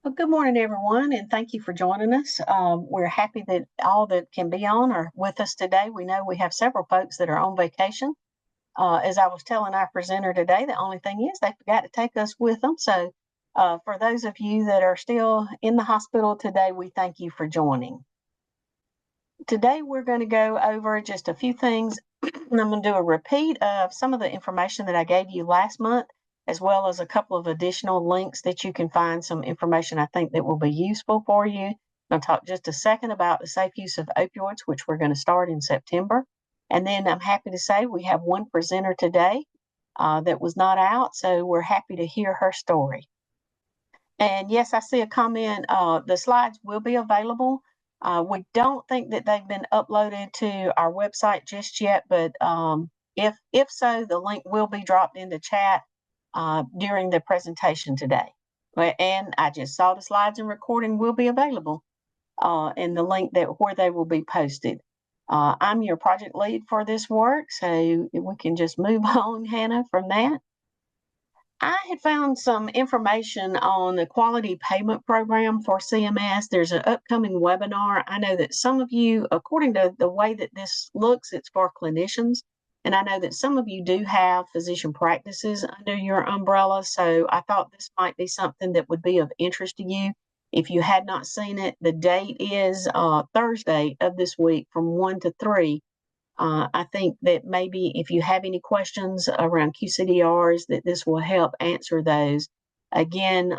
Well, good morning, everyone, and thank you for joining us. We're happy that all that can be on are with us today. We know we have several folks that are on vacation. As I was telling our presenter today, the only thing is they forgot to take us with them. So, for those of you that are still in the hospital today, we thank you for joining. Today, we're going to go over just a few things. I'm going to do a repeat of some of the information that I gave you last month, as well as a couple of additional links that you can find some information I think that will be useful for you. I'll talk just a second about the safe use of opioids, which we're going to start in September. And then I'm happy to say we have one presenter today that was not out, so we're happy to hear her story. And yes, I see a comment. The slides will be available. We don't think that they've been uploaded to our website just yet, but if so, the link will be dropped into chat during the presentation today. And I just saw the slides and recording will be available and the link where they will be posted. I'm your project lead for this work, so we can just move on, Hannah, from that. I had found some information on the quality payment program for CMS. There's an upcoming webinar. I know that some of you, according to the way that this looks, it's for clinicians. And I know that some of you do have physician practices under your umbrella. So I thought this might be something that would be of interest to you. If you had not seen it, the date is Thursday of this week from 1 to 3. I think that maybe if you have any questions around QCDRs, that this will help answer those. Again,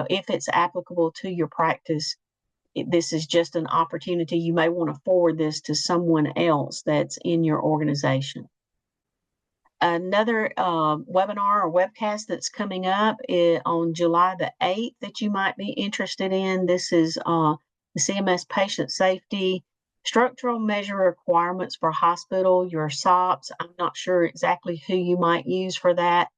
if it's applicable to your practice, this is just an opportunity. You may want to forward this to someone else that's in your organization. Another webinar or webcast that's coming up on July the 8th that you might be interested in. This is the CMS patient safety structural measure requirements for hospital, your SOPs. I'm not sure exactly who you might use for that,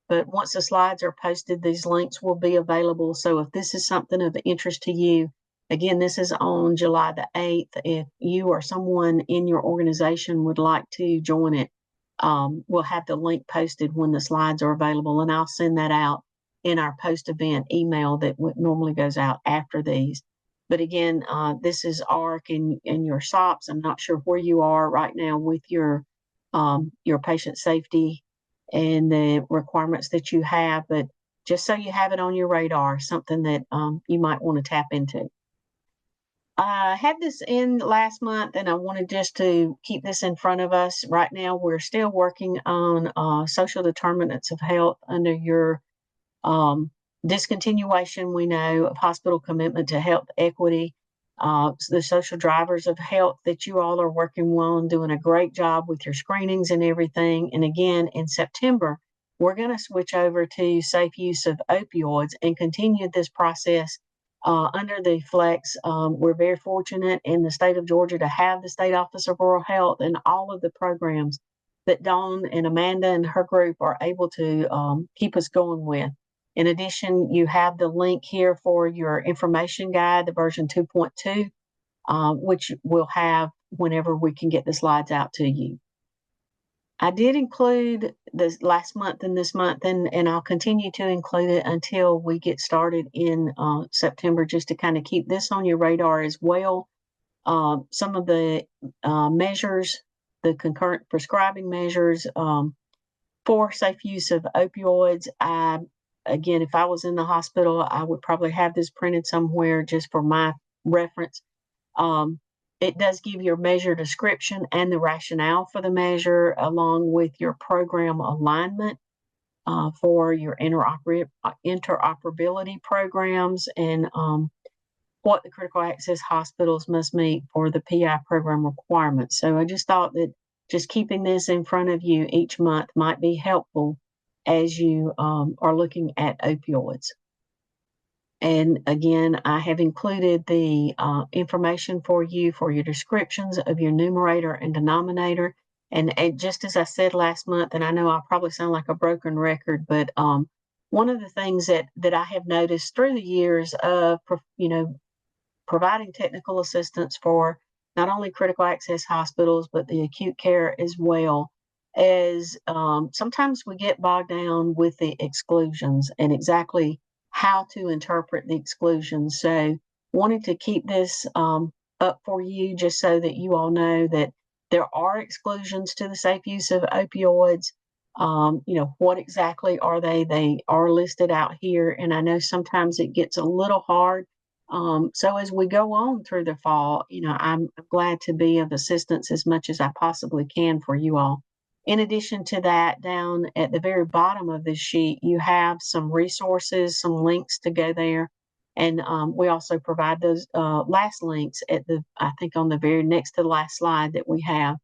but once the slides are posted, these links will be available. So if this is something of interest to you, again, this is on July the 8th. If you or someone in your organization would like to join it, we'll have the link posted when the slides are available, and I'll send that out in our post-event email that normally goes out after these. But again, this is ARC and your SOPs. I'm not sure where you are right now with your patient safety and the requirements that you have, but just so you have it on your radar, something that you might want to tap into. I had this in last month, and I wanted just to keep this in front of us. Right now, we're still working on social determinants of health under your discontinuation, we know, of hospital commitment to health equity, the social drivers of health that you all are working on, doing a great job with your screenings and everything. And again, in September, we're going to switch over to safe use of opioids and continue this process under the FLEX. We're very fortunate in the state of Georgia to have the State Office of Rural Health and all of the programs that Dawn and Amanda and her group are able to keep us going with. In addition, you have the link here for your information guide, the version 2.2, which we'll have whenever we can get the slides out to you. I did include this last month and this month, and I'll continue to include it until we get started in September, just to kind of keep this on your radar as well. Some of the measures, the concurrent prescribing measures for safe use of opioids. Again, if I was in the hospital, I would probably have this printed somewhere just for my reference. It does give your measure description and the rationale for the measure, along with your program alignment for your interoperability programs and what the critical access hospitals must meet for the PI program requirements. So I just thought that just keeping this in front of you each month might be helpful as you are looking at opioids. And again, I have included the information for you for your descriptions of your numerator and denominator. And just as I said last month, and I know I probably sound like a broken record, but one of the things that I have noticed through the years of, providing technical assistance for not only critical access hospitals, but the acute care as well, is sometimes we get bogged down with the exclusions and exactly how to interpret the exclusions. So wanted to keep this up for you just so that you all know that there are exclusions to the safe use of opioids. What exactly are they? They are listed out here, and I know sometimes it gets a little hard. So as we go on through the fall, I'm glad to be of assistance as much as I possibly can for you all. In addition to that, down at the very bottom of this sheet, you have some resources, some links to go there. And we also provide those last links I think on the very next to the last slide that we have.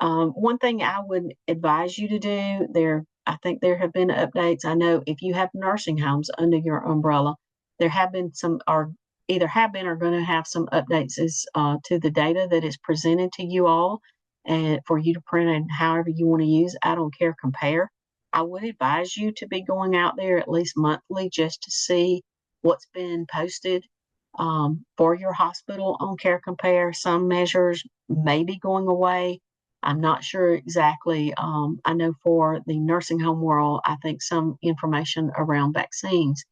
One thing I would advise you to do I think there have been updates. I know if you have nursing homes under your umbrella, there have been some, or either have been or going to have some updates to the data that is presented to you all and for you to print and however you want to use. I don't care, compare. I would advise you to be going out there at least monthly just to see what's been posted for your hospital on Care Compare. Some measures may be going away. I'm not sure exactly. I know for the nursing home world, I think some information around vaccines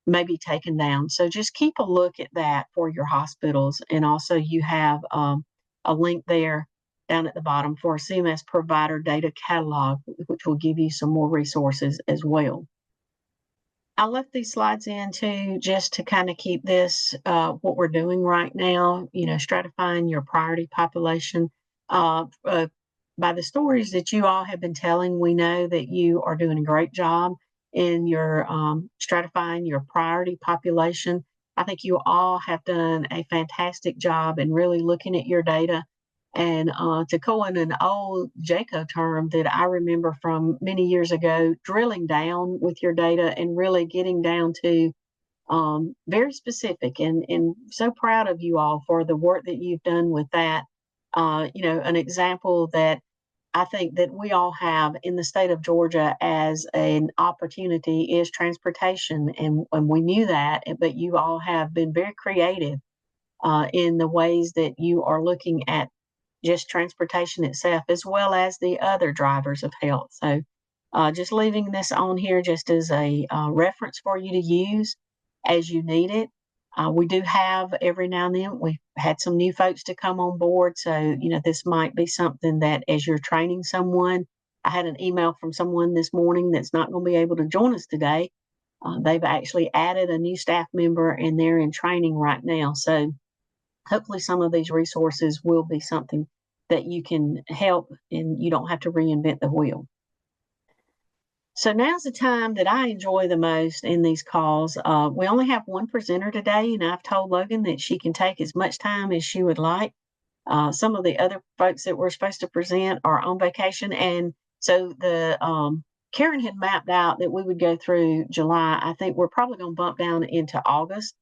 may be taken down. So just keep a look at that for your hospitals. And also you have a link there down at the bottom for a CMS provider data catalog, which will give you some more resources as well. I left these slides in too, just to kind of keep this, what we're doing right now, stratifying your priority population. By the stories that you all have been telling, we know that you are doing a great job in your stratifying your priority population. I think you all have done a fantastic job in really looking at your data. And to coin an old JACO term that I remember from many years ago, drilling down with your data and really getting down to very specific, and so proud of you all for the work that you've done with that. An example that I think that we all have in the state of Georgia as an opportunity is transportation. And we knew that, but you all have been very creative in the ways that you are looking at just transportation itself, as well as the other drivers of health. So just leaving this on here just as a reference for you to use as you need it. We do have every now and then, we've had some new folks to come on board. So, this might be something that as you're training someone, I had an email from someone this morning that's not going to be able to join us today. They've actually added a new staff member and they're in training right now. So hopefully some of these resources will be something that you can help and you don't have to reinvent the wheel. So now's the time that I enjoy the most in these calls. We only have one presenter today, and I've told Logan that she can take as much time as she would like. Some of the other folks that were supposed to present are on vacation, and so the Karen had mapped out that we would go through July. I think we're probably going to bump down into August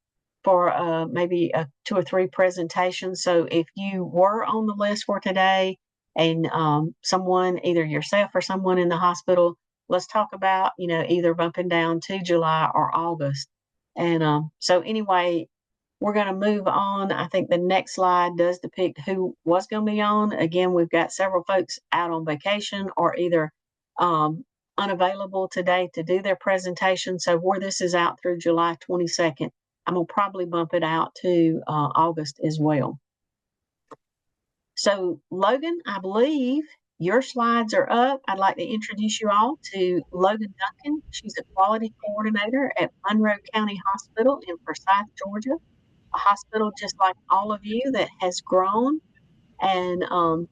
for maybe 2 or 3 presentations. So if you were on the list for today and someone, either yourself or someone in the hospital, let's talk about, either bumping down to July or August. And so anyway, we're going to move on. I think the next slide does depict who was going to be on. Again, we've got several folks out on vacation or either unavailable today to do their presentation. So where this is out through July 22nd, I'm going to probably bump it out to August as well. So Logan, I believe your slides are up. I'd like to introduce you all to Logan Duncan. She's a quality coordinator at Monroe County Hospital in Forsyth, Georgia, a hospital just like all of you that has grown. And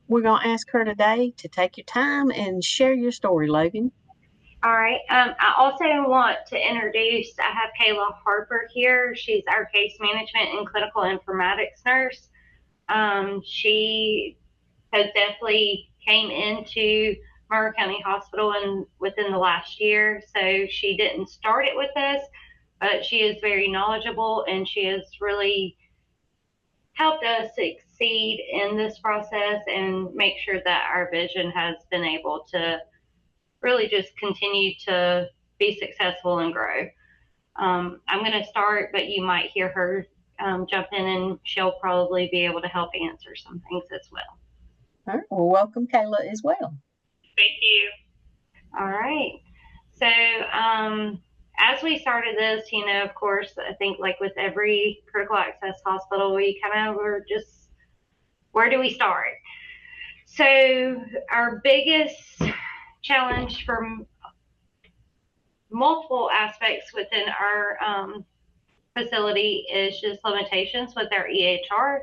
we're going to ask her today to take your time and share your story, Logan. All right. I also want to introduce, I have Kayla Harper here. She's our case management and clinical informatics nurse. She has definitely came into Monroe County Hospital within the last year. So she didn't start it with us, but she is very knowledgeable and she has really helped us succeed in this process and make sure that our vision has been able to really just continue to be successful and grow. I'm going to start, but you might hear her jump in and she'll probably be able to help answer some things as well. All right. Well, welcome, Kayla, as well. Thank you. All right. So as we started this, of course, I think like with every critical access hospital, we kind of were just, where do we start? So our biggest challenge from multiple aspects within our facility is just limitations with our EHR.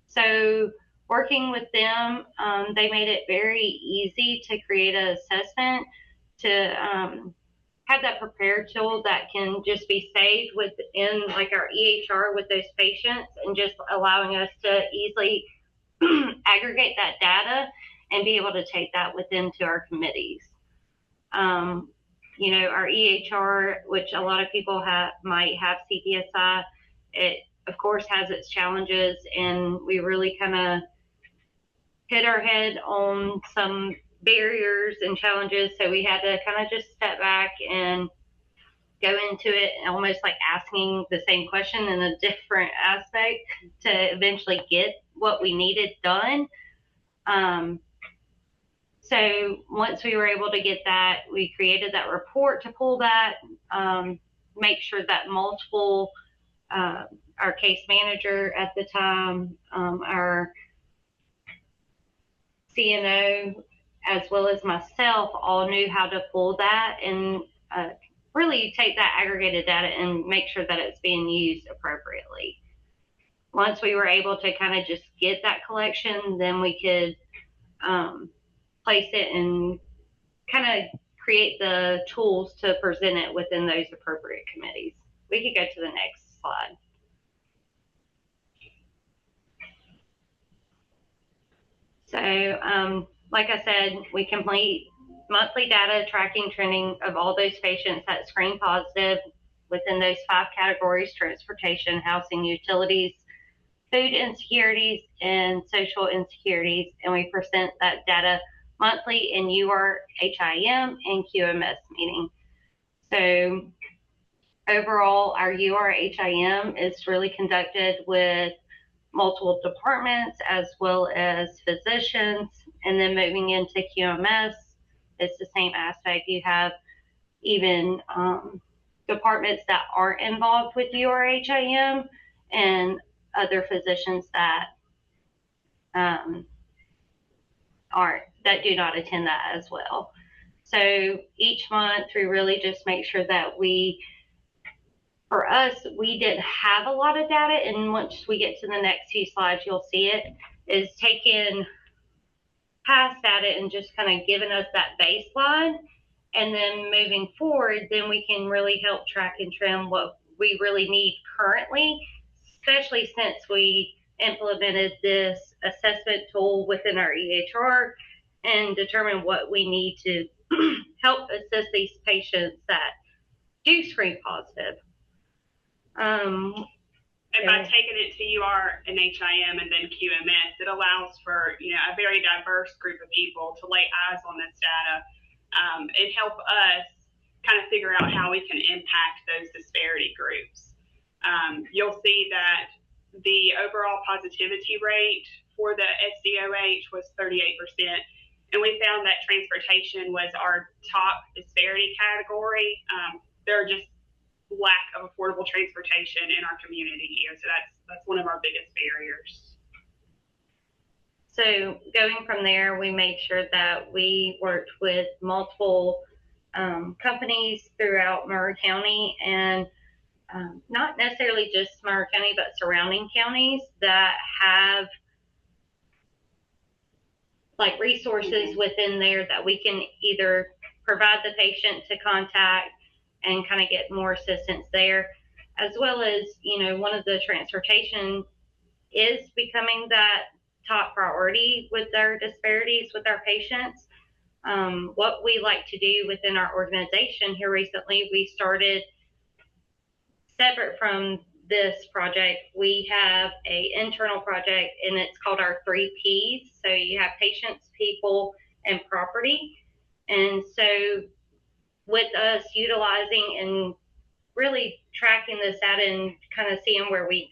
So working with them, they made it very easy to create an assessment, to have that prepared tool that can just be saved within like our EHR with those patients, and just allowing us to easily aggregate that data and be able to take that within to our committees. Our EHR, which a lot of people might have CPSI, it of course has its challenges, and we really kind of hit our head on some barriers and challenges. So we had to kind of just step back and go into it, almost like asking the same question in a different aspect to eventually get what we needed done. So once we were able to get that, we created that report to pull that, make sure that multiple, our case manager at the time, our CNO, as well as myself, all knew how to pull that and really take that aggregated data and make sure that it's being used appropriately. Once we were able to kind of just get that collection, then we could place it and kind of create the tools to present it within those appropriate committees. We could go to the next slide. So like I said, we complete monthly data tracking trending of all those patients that screen positive within those 5 categories: transportation, housing, utilities, food insecurities, and social insecurities. And we present that data monthly in URHIM and QMS meeting. So overall, our URHIM is really conducted with multiple departments as well as physicians. And then moving into QMS, it's the same aspect. You have even departments that aren't involved with URHIM and other physicians that do not attend that as well. So each month we really just make sure that for us, we didn't have a lot of data, and once we get to the next few slides, you'll see it, is taking past data and just kind of giving us that baseline. And then moving forward, then we can really help track and trim what we really need currently, especially since we implemented this assessment tool within our EHR and determine what we need to help assist these patients that do screen positive. And by taking it to UR and HIM and then QMS, it allows for a very diverse group of people to lay eyes on this data and help us kind of figure out how we can impact those disparity groups. You'll see that the overall positivity rate for the SDOH was 38%, and we found that transportation was our top disparity category. There are just lack of affordable transportation in our community here, so that's one of our biggest barriers. So going from there, we made sure that we worked with multiple companies throughout Maury County, and not necessarily just Maury County, but surrounding counties that have like resources within there that we can either provide the patient to contact and kind of get more assistance there, as well as, one of the transportation is becoming that top priority with our disparities with our patients. What we like to do within our organization here recently, we started separate from this project. We have a internal project, and it's called our 3 Ps. So you have patients, people, and property. And so with us utilizing and really tracking this out and kind of seeing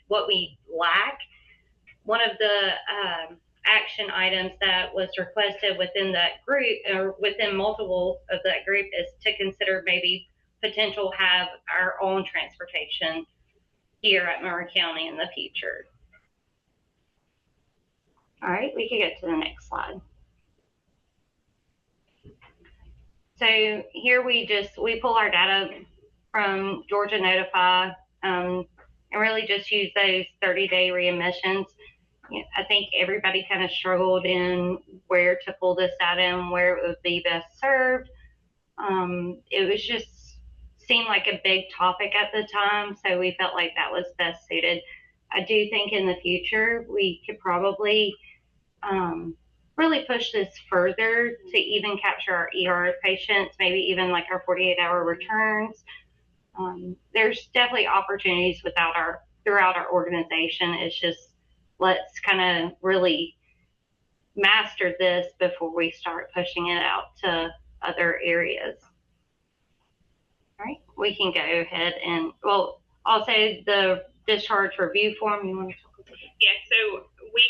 what we lack, one of the action items that was requested within that group, or within multiple of that group, is to consider maybe potential have our own transportation here at Monroe County in the future. All right, we can go to the next slide. So here we pull our data from Georgia Notify and really just use those 30-day readmissions. I think everybody kind of struggled in where to pull this data and where it would be best served. It was just seemed like a big topic at the time, so we felt like that was best suited. I do think in the future we could probably really push this further to even capture our ER patients, maybe even like our 48-hour returns. There's definitely opportunities throughout our organization. It's just, let's kind of really master this before we start pushing it out to other areas. All right, we can go ahead and, well, also the discharge review form, you want to talk about it? Yeah, so we,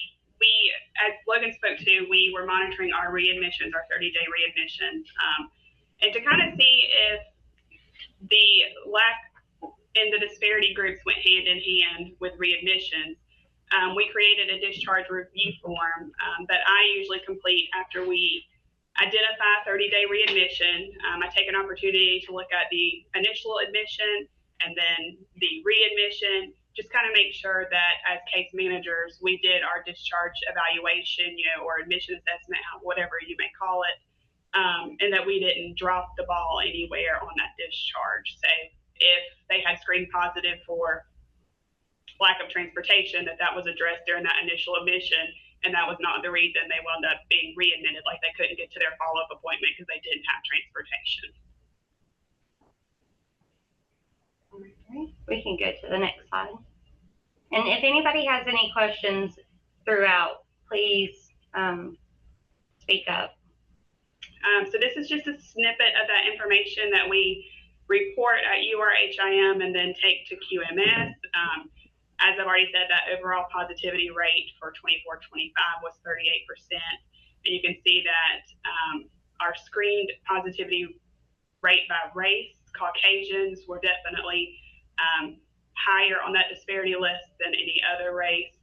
as Logan spoke to, we were monitoring our readmissions, our 30-day readmissions, and to kind of see if the lack in the disparity groups went hand in hand with readmissions. We created a discharge review form that I usually complete after we identify 30-day readmission. I take an opportunity to look at the initial admission and then the readmission, just kind of make sure that as case managers, we did our discharge evaluation, or admission assessment, whatever you may call it, and that we didn't drop the ball anywhere on that discharge. Say if they had screened positive for lack of transportation, that was addressed during that initial admission, and that was not the reason they wound up being readmitted, like they couldn't get to their follow-up appointment because they didn't have transportation. Okay, we can go to the next slide. And if anybody has any questions throughout, please speak up. So this is just a snippet of that information that we report at URHIM and then take to QMS. As I've already said, that overall positivity rate for 24-25 was 38%. And you can see that our screened positivity rate by race, Caucasians were definitely higher on that disparity list than any other race.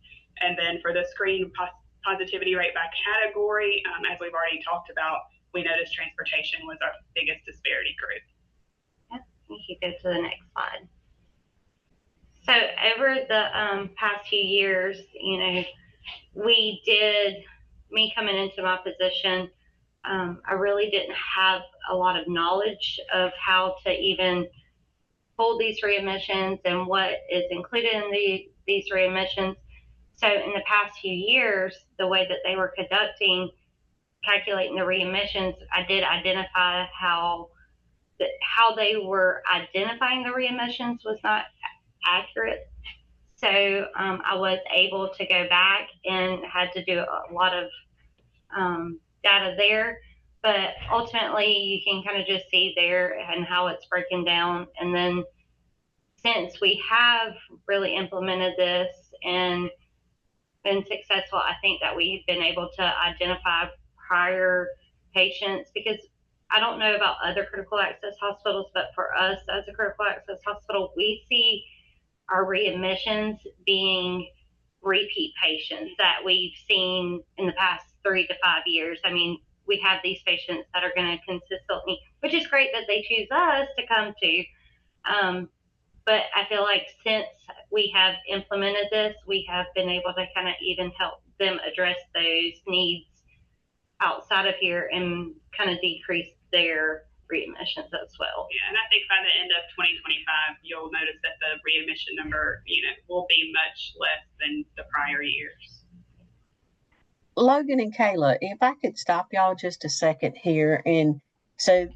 And then for the screened positivity rate by category, as we've already talked about, we noticed transportation was our biggest disparity group. Yep, you can go to the next slide. So over the past few years, me coming into my position, I really didn't have a lot of knowledge of how to even hold these readmissions and what is included in these readmissions. So in the past few years, the way that they were calculating the readmissions, I did identify how they were identifying the readmissions was not accurate. So I was able to go back and had to do a lot of data there, but ultimately you can kind of just see there and how it's broken down. And then since we have really implemented this and been successful, I think that we've been able to identify prior patients, because I don't know about other critical access hospitals, but for us as a critical access hospital, we see our readmissions being repeat patients that we've seen in the past 3 to 5 years. I mean, we have these patients that are going to consistently, which is great that they choose us to come to. But I feel like since we have implemented this, we have been able to kind of even help them address those needs outside of here and kind of decrease their readmissions as well. Yeah, and I think by the end of 2025, you'll notice that the readmission number, will be much less than the prior years. Logan and Kayla, if I could stop y'all just a second here. And so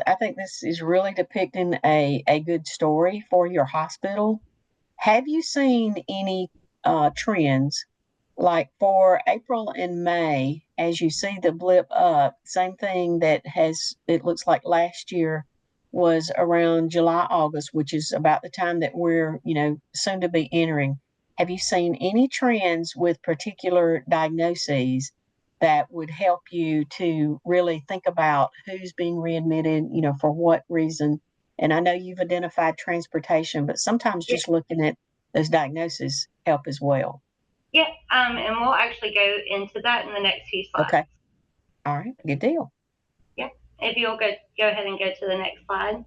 I think this is really depicting a good story for your hospital. Have you seen any trends? Like for April and May, as you see the blip up, same thing it looks like last year was around July, August, which is about the time that we're, soon to be entering. Have you seen any trends with particular diagnoses that would help you to really think about who's being readmitted, for what reason, And I know you've identified transportation, but sometimes just looking at those diagnoses help as well. Yeah, and we'll actually go into that in the next few slides. Okay. All right, good deal. Yeah, if you'll go ahead and go to the next slide.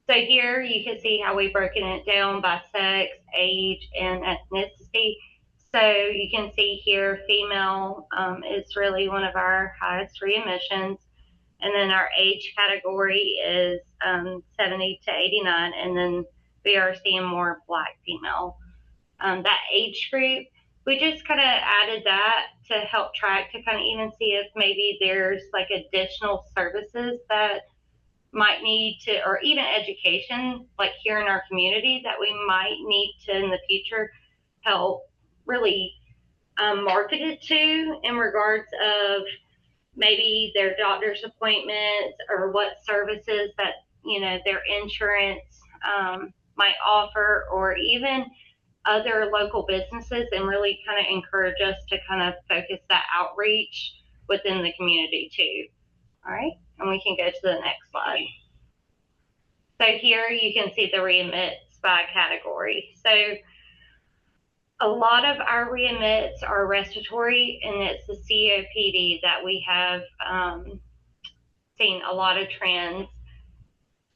So here you can see how we've broken it down by sex, age, and ethnicity. So you can see here female is really one of our highest readmissions. And then our age category is 70 to 89. And then we are seeing more Black female. That age group, we just kind of added that to help track to kind of even see if maybe there's like additional services that might need to, or even education like here in our community that we might need to in the future help really market it to in regards of maybe their doctor's appointments or what services that their insurance might offer, or even other local businesses, and really kind of encourage us to kind of focus that outreach within the community too. All right, and we can go to the next slide. So here you can see the readmits by category. So a lot of our readmits are respiratory, and it's the COPD that we have seen a lot of trends.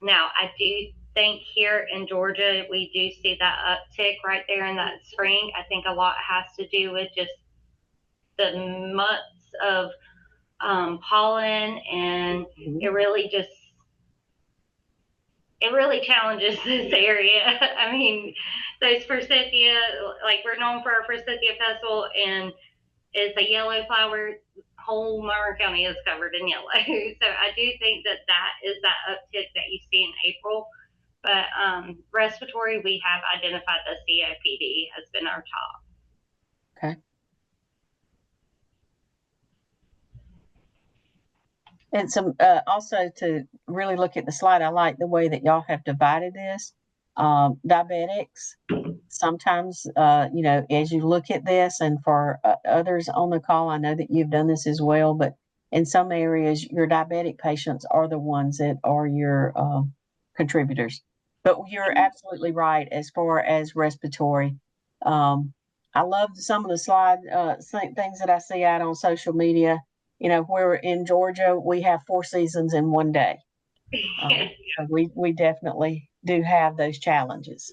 Now, I do think here in Georgia, we do see that uptick right there in that spring. I think a lot has to do with just the months of pollen, and it really challenges this area. I mean, those forsythia, like we're known for our forsythia festival, and it's a yellow flower. Whole Monroe County is covered in yellow. So I do think that is that uptick that you see in April. But respiratory, we have identified the COPD has been our top. Okay. And some also to really look at the slide, I like the way that y'all have divided this. Diabetics, sometimes, as you look at this, and for others on the call, I know that you've done this as well, but in some areas, your diabetic patients are the ones that are your contributors. But you're absolutely right as far as respiratory. I love some of the slide things that I see out on social media. Where in Georgia, we have 4 seasons in one day. So we definitely do have those challenges.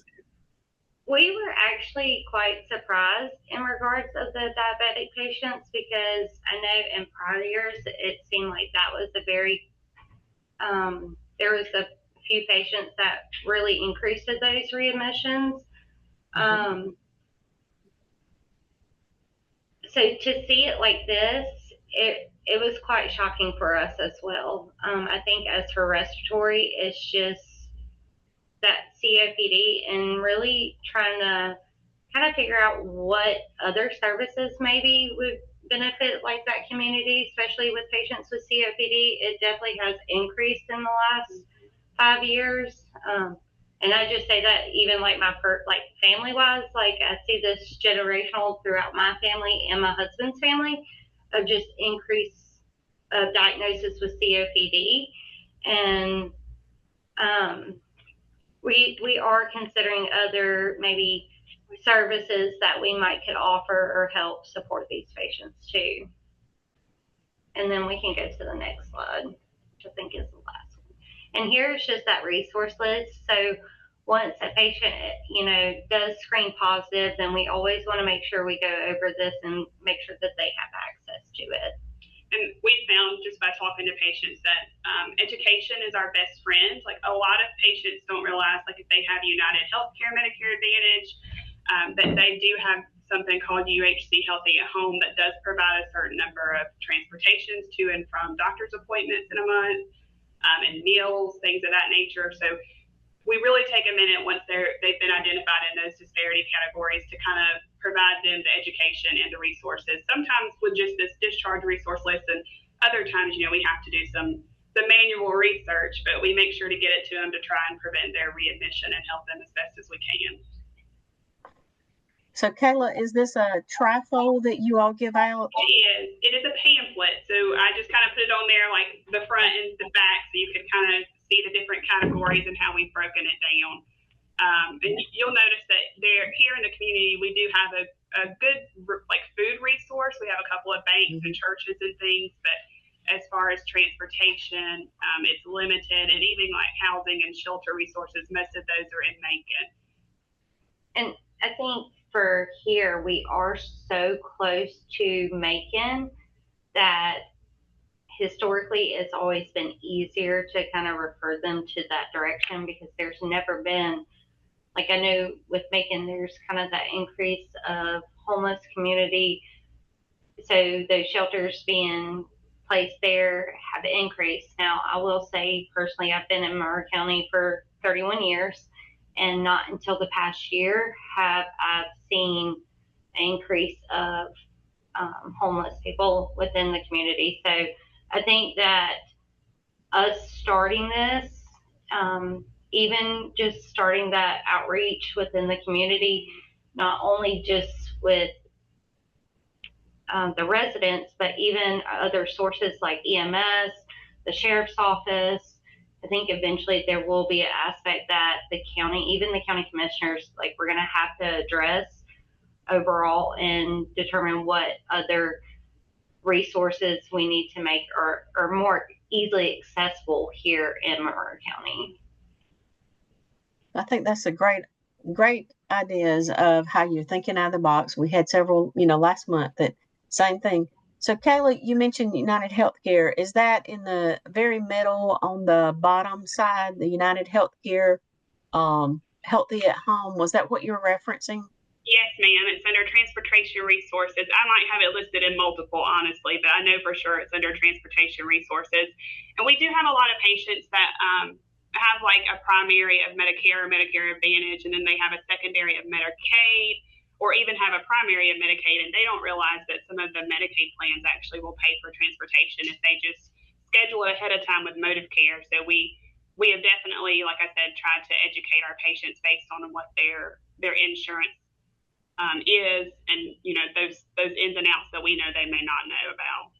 We were actually quite surprised in regards of the diabetic patients, because I know in prior years, it seemed like that was a very, there was a few patients that really increased those readmissions. So to see it like this, it was quite shocking for us as well. I think as for respiratory, it's just that COPD, and really trying to kind of figure out what other services maybe would benefit like that community, especially with patients with COPD. It definitely has increased in the last 5 years. And I just say that even like family wise, like I see this generational throughout my family and my husband's family of just increase of diagnosis with COPD. And we are considering other maybe services that we could offer or help support these patients too. And then we can go to the next slide, which I think is the last one. And here's just that resource list. So once a patient, does screen positive, then we always want to make sure we go over this and make sure that they have access to it. And we found just by talking to patients that education is our best friend. Like a lot of patients don't realize, like if they have United Healthcare Medicare Advantage, that they do have something called UHC Healthy at Home that does provide a certain number of transportations to and from doctor's appointments in a month, and meals, things of that nature. So we really take a minute once they've been identified in those disparity categories to kind of provide them the education and the resources. Sometimes with just this discharge resource list, and other times, we have to do some manual research, but we make sure to get it to them to try and prevent their readmission and help them as best as we can. So Kayla, is this a trifold that you all give out? It is a pamphlet. So I just kind of put it on there, like the front and the back, so you could kind of see the different categories and how we've broken it down. And you'll notice that here in the community, we do have a good like food resource. We have a couple of banks and churches and things, but as far as transportation, it's limited, and even like housing and shelter resources, most of those are in Macon. And I think for here, we are so close to Macon that historically it's always been easier to kind of refer them to that direction, because there's never been, like, I know with Macon, there's kind of that increase of homeless community. So those shelters being placed there have increased. Now, I will say personally, I've been in Monroe County for 31 years, and not until the past year have I seen an increase of homeless people within the community. So I think that us starting this, even just starting that outreach within the community, not only just with the residents, but even other sources like EMS, the sheriff's office. I think eventually there will be an aspect that the county, even the county commissioners, like, we're going to have to address overall and determine what other resources we need to make are more easily accessible here in Monroe County. I think that's a great ideas of how you're thinking out of the box. We had several, last month that same thing. So Kayla, you mentioned United Healthcare. Is that in the very middle on the bottom side, the United Healthcare, Healthy at Home? Was that what you're referencing? Yes, ma'am. It's under transportation resources. I might have it listed in multiple, honestly, but I know for sure it's under transportation resources. And we do have a lot of patients that have like a primary of Medicare or Medicare Advantage, and then they have a secondary of Medicaid, or even have a primary of Medicaid, and they don't realize that some of the Medicaid plans actually will pay for transportation if they just schedule it ahead of time with Motive Care. So we have definitely, like I said, tried to educate our patients based on what their insurance is, and those ins and outs that we know they may not know about.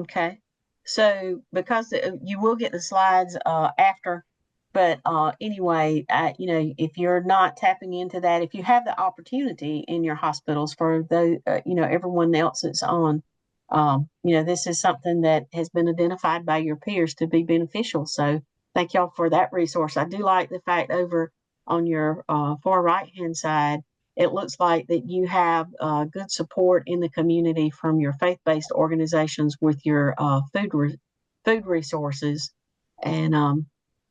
Okay. So because you will get the slides after, but anyway, if you're not tapping into that, if you have the opportunity in your hospitals for the, everyone else that's on, this is something that has been identified by your peers to be beneficial. So thank y'all for that resource. I do like the fact over on your far right-hand side, it looks like that you have good support in the community from your faith-based organizations with your food resources. And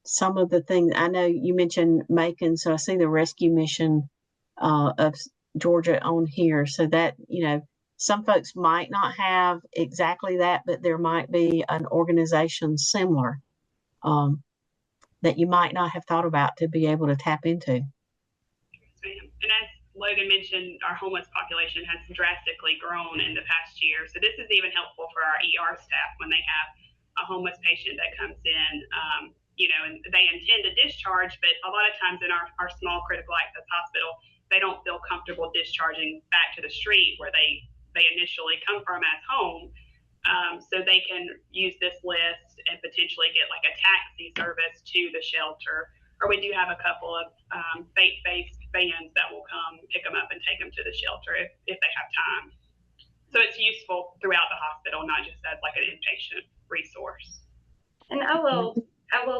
some of the things, I know you mentioned Macon, so I see the rescue mission of Georgia on here. So that, some folks might not have exactly that, but there might be an organization similar that you might not have thought about to be able to tap into. And as Logan mentioned, our homeless population has drastically grown in the past year. So this is even helpful for our ER staff when they have a homeless patient that comes in, and they intend to discharge, but a lot of times in our small critical access hospital, they don't feel comfortable discharging back to the street where they initially come from as home. So they can use this list and potentially get like a taxi service to the shelter. Or we do have a couple of faith-based vans that will come pick them up and take them to the shelter if they have time. So it's useful throughout the hospital, not just as like an inpatient resource. And I will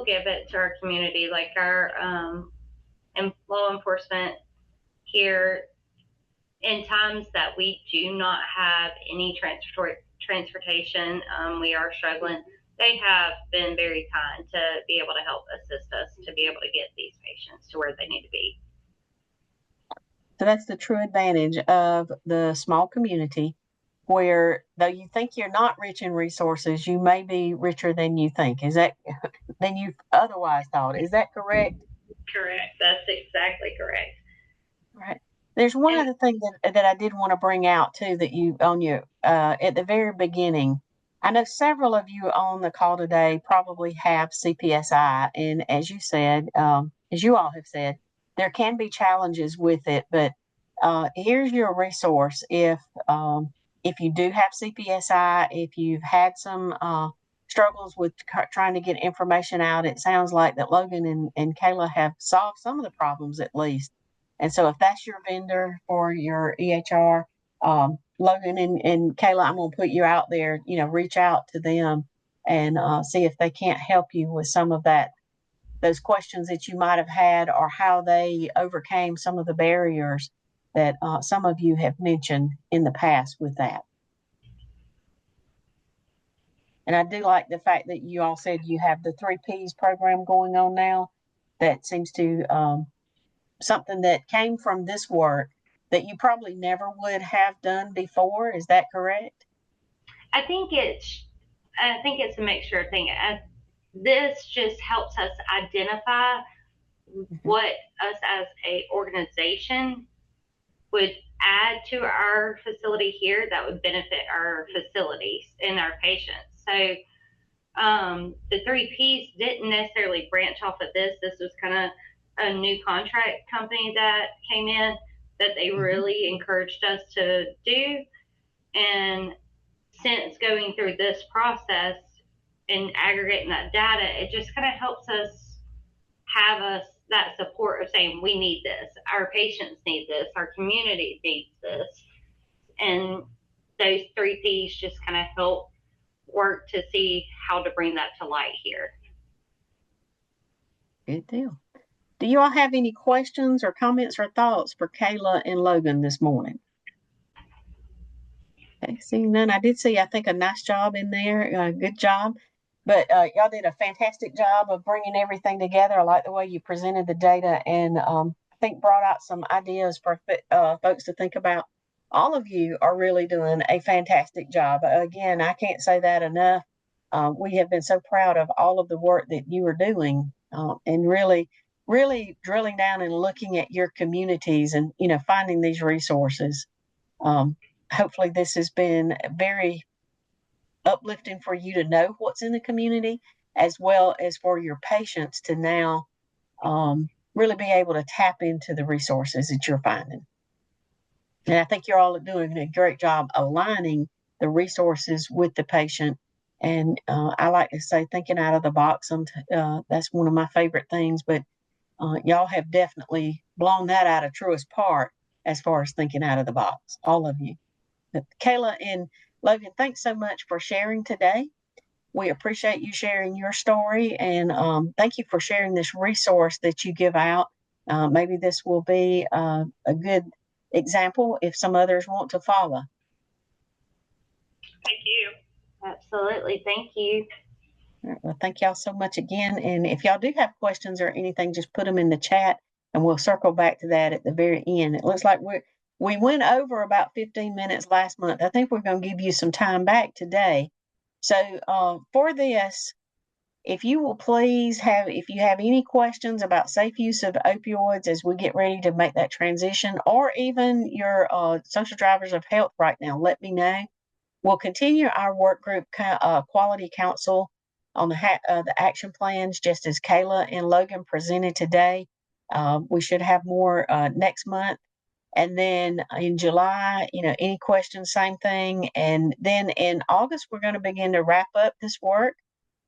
give it to our community, like our law enforcement here, in times that we do not have any transportation, we are struggling. They have been very kind to be able to help assist us to be able to get these patients to where they need to be. So that's the true advantage of the small community, where though you think you're not rich in resources, you may be richer than you think. Is that than you otherwise thought? Is that correct? Correct. That's exactly correct. Right. There's one other thing that I did want to bring out too, that you on your at the very beginning. I know several of you on the call today probably have CPSI, and as you said, as you all have said, there can be challenges with it. But here's your resource if you do have CPSI, if you've had some struggles with trying to get information out, it sounds like that Logan and Kayla have solved some of the problems at least. And so if that's your vendor for your EHR, Logan and Kayla, I'm going to put you out there, reach out to them and see if they can't help you with some of those questions that you might have had, or how they overcame some of the barriers that some of you have mentioned in the past with that. And I do like the fact that you all said you have the 3 Ps program going on now. That seems to something that came from this work that you probably never would have done before. Is that correct? I think it's a mixture of things. This just helps us identify what us as a organization would add to our facility here that would benefit our facilities and our patients. So the 3 Ps didn't necessarily branch off of this. This was kind of a new contract company that came in that they really encouraged us to do. And since going through this process and aggregating that data, it just kind of helps us have that support of saying, we need this, our patients need this, our community needs this. And those 3 Ps just kind of help work to see how to bring that to light here. Good deal. Do you all have any questions or comments or thoughts for Kayla and Logan this morning? Okay, seeing none. I did see, I think, a nice job in there. Good job. But y'all did a fantastic job of bringing everything together. I like the way you presented the data, and I think brought out some ideas for folks to think about. All of you are really doing a fantastic job. Again, I can't say that enough. We have been so proud of all of the work that you are doing, and really drilling down and looking at your communities and, finding these resources. Hopefully this has been very uplifting for you to know what's in the community, as well as for your patients to now really be able to tap into the resources that you're finding. And I think you're all doing a great job aligning the resources with the patient. And I like to say thinking out of the box. That's one of my favorite things, but y'all have definitely blown that out of truest part as far as thinking out of the box, all of you. But Kayla and Logan, thanks so much for sharing today. We appreciate you sharing your story, and thank you for sharing this resource that you give out. Maybe this will be a good example if some others want to follow. Thank you. Absolutely. Thank you. All right, well, thank y'all so much again. And if y'all do have questions or anything, just put them in the chat and we'll circle back to that at the very end. It looks like we went over about 15 minutes last month. I think we're going to give you some time back today. So for this, if you will please if you have any questions about safe use of opioids as we get ready to make that transition, or even your social drivers of health right now, let me know. We'll continue our work group quality council on the action plans, just as Kayla and Logan presented today. We should have more next month. And then in July, any questions, same thing. And then in August, we're going to begin to wrap up this work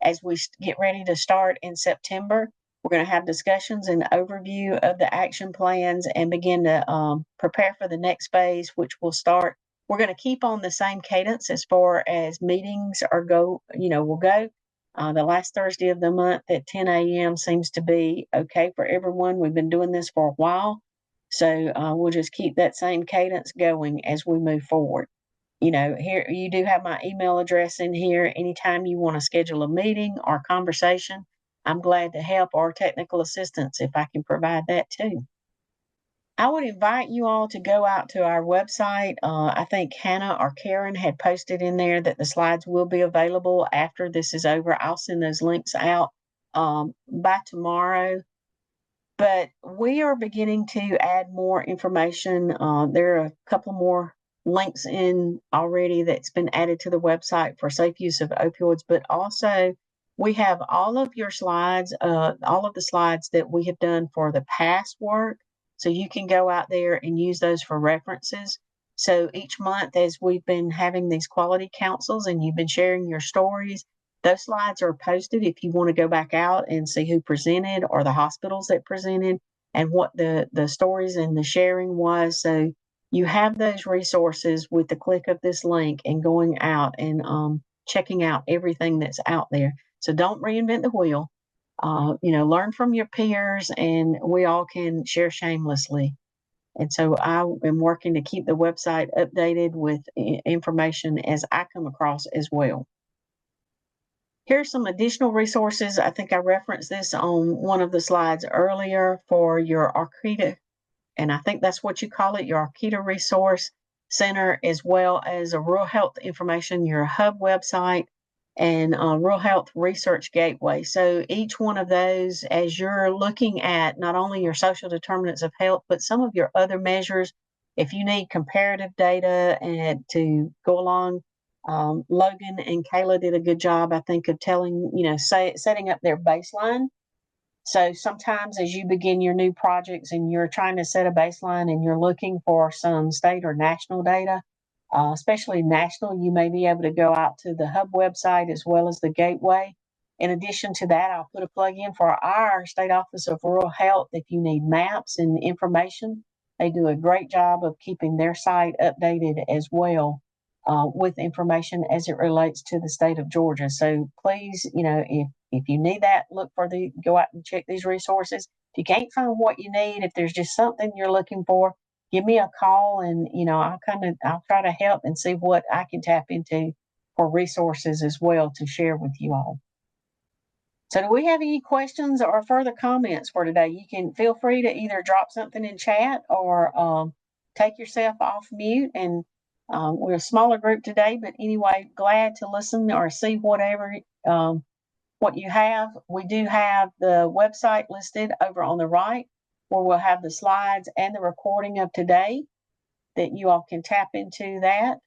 as we get ready to start in September. We're going to have discussions and overview of the action plans and begin to prepare for the next phase, which will start. We're going to keep on the same cadence as far as meetings will go. The last Thursday of the month at 10 a.m. seems to be okay for everyone. We've been doing this for a while. So we'll just keep that same cadence going as we move forward. Here you do have my email address in here. Anytime you want to schedule a meeting or conversation, I'm glad to help, or technical assistance if I can provide that too. I would invite you all to go out to our website. I think Hannah or Karen had posted in there that the slides will be available after this is over. I'll send those links out by tomorrow. But we are beginning to add more information. There are a couple more links in already that's been added to the website for safe use of opioids, but also we have all of your slides, all of the slides that we have done for the past work. So you can go out there and use those for references. So each month, as we've been having these quality councils and you've been sharing your stories, Those slides are posted if you want to go back out and see who presented or the hospitals that presented and what the stories and the sharing was. So you have those resources with the click of this link and going out and checking out everything that's out there. So don't reinvent the wheel. Learn from your peers, and we all can share shamelessly. And so I am working to keep the website updated with information as I come across as well. Here's some additional resources. I think I referenced this on one of the slides earlier for your Arquita, and I think that's what you call it, your Arquita Resource Center, as well as a Rural Health Information, your hub website, and Rural Health Research Gateway. So each one of those, as you're looking at not only your social determinants of health, but some of your other measures, if you need comparative data and to go along, Logan and Kayla did a good job, I think, of telling, setting up their baseline. So sometimes as you begin your new projects and you're trying to set a baseline and you're looking for some state or national data, especially national, you may be able to go out to the hub website as well as the gateway. In addition to that, I'll put a plug in for our State Office of Rural Health. If you need maps and information, they do a great job of keeping their site updated as well with information as it relates to the state of Georgia. So please, if you need that, go out and check these resources. If you can't find what you need, if there's just something you're looking for, give me a call and, I'll try to help and see what I can tap into for resources as well to share with you all. So do we have any questions or further comments for today? You can feel free to either drop something in chat or take yourself off mute. And we're a smaller group today, but anyway, glad to listen or see whatever what you have. We do have the website listed over on the right, where we'll have the slides and the recording of today that you all can tap into that.